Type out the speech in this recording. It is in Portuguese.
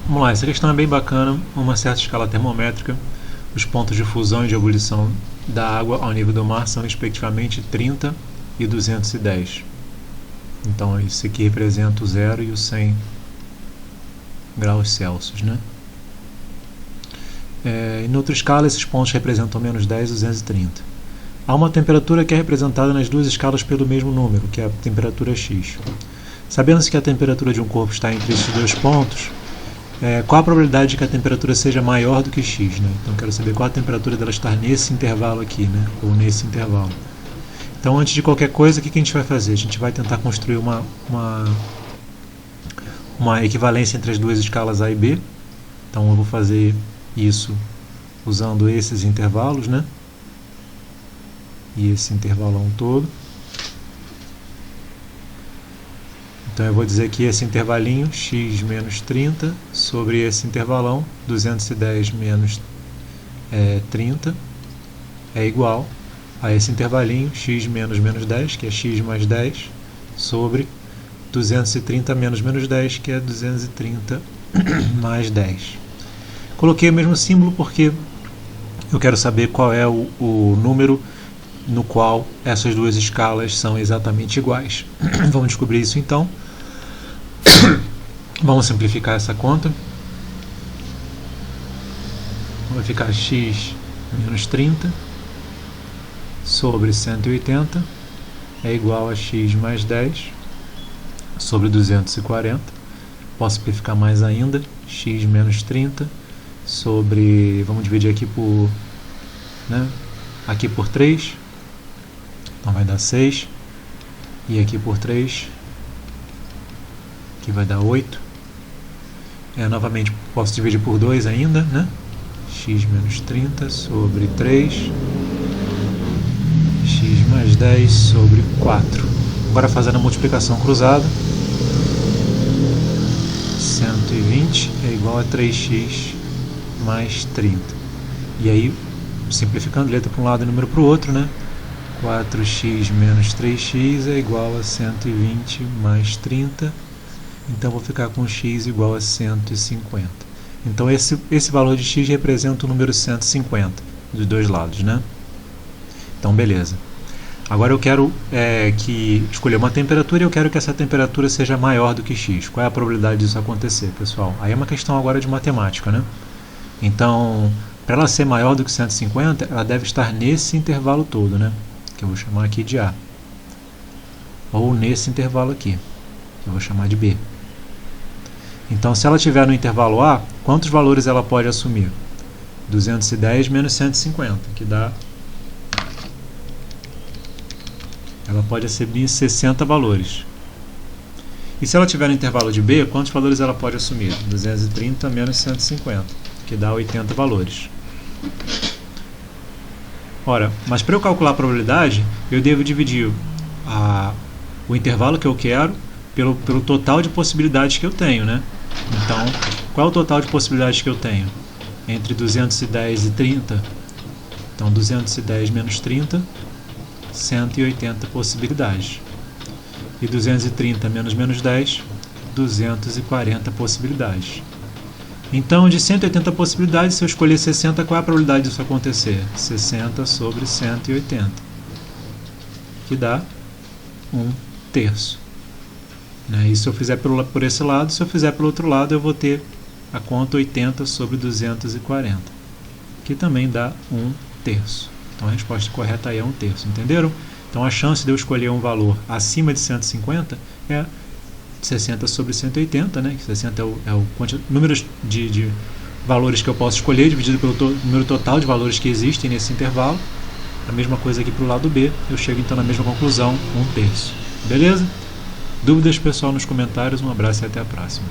Vamos lá, essa questão é bem bacana. Uma certa escala termométrica, os pontos de fusão e de ebulição da água ao nível do mar são respectivamente 30 e 210. Então isso aqui representa o 0 e o 100 graus Celsius, né? Em outra escala, esses pontos representam menos 10 e 230. Há uma temperatura que é representada nas duas escalas pelo mesmo número, que é a temperatura X. Sabendo-se que a temperatura de um corpo está entre esses dois pontos, qual a probabilidade de que a temperatura seja maior do que X, né? Então, quero saber qual a temperatura dela estar nesse intervalo aqui, né? Ou nesse intervalo. Então, antes de qualquer coisa, o que a gente vai fazer? A gente vai tentar construir uma equivalência entre as duas escalas A e B. Então, eu vou fazer isso usando esses intervalos, né? E esse intervalão todo. Então eu vou dizer que esse intervalinho, x menos 30, sobre esse intervalão, 210 menos 30, é igual a esse intervalinho, x menos menos 10, que é x mais 10, sobre 230 menos menos 10, que é 230 mais 10. Coloquei o mesmo símbolo porque eu quero saber qual é o número no qual essas duas escalas são exatamente iguais. Vamos descobrir isso então. Vamos simplificar essa conta. Vai ficar x menos 30 sobre 180 é igual a x mais 10 sobre 240. Posso simplificar mais ainda. X menos 30 sobre... Vamos dividir aqui por... aqui por 3. Então vai dar 6. E aqui por 3. Aqui vai dar 8. Novamente posso dividir por 2 ainda, né? X menos 30 sobre 3. X mais 10 sobre 4. Agora fazendo a multiplicação cruzada. 120 é igual a 3x mais 30. E aí, simplificando letra para um lado e número para o outro, né? 4x menos 3x é igual a 120 mais 30. Então, vou ficar com x igual a 150. Então, esse valor de x representa o número 150 dos dois lados, né? Então, beleza. Agora eu quero escolher uma temperatura e eu quero que essa temperatura seja maior do que x. Qual é a probabilidade disso acontecer, pessoal? Aí é uma questão agora de matemática, né? Então, para ela ser maior do que 150, ela deve estar nesse intervalo todo, né? Que eu vou chamar aqui de A. Ou nesse intervalo aqui, que eu vou chamar de B. Então, se ela estiver no intervalo A, quantos valores ela pode assumir? 210 menos 150, que dá... Ela pode assumir 60 valores. E se ela estiver no intervalo de B, quantos valores ela pode assumir? 230 menos 150, que dá 80 valores. Ora, mas para eu calcular a probabilidade, eu devo dividir o intervalo que eu quero pelo total de possibilidades que eu tenho, né? Então, qual é o total de possibilidades que eu tenho? Entre 210 e 30, então 210 menos 30, 180 possibilidades. E 230 menos menos 10, 240 possibilidades. Então, de 180 possibilidades, se eu escolher 60, qual é a probabilidade disso acontecer? 60 sobre 180, que dá 1/3. E se eu fizer por esse lado, se eu fizer pelo outro lado, eu vou ter a conta 80 sobre 240, que também dá 1/3. Então a resposta correta aí é 1/3, entenderam? Então a chance de eu escolher um valor acima de 150 é 60 sobre 180, né? 60 é o número de valores que eu posso escolher, dividido pelo número total de valores que existem nesse intervalo. A mesma coisa aqui para o lado B, eu chego então na mesma conclusão, 1/3. Beleza? Dúvidas, pessoal, nos comentários. Um abraço e até a próxima.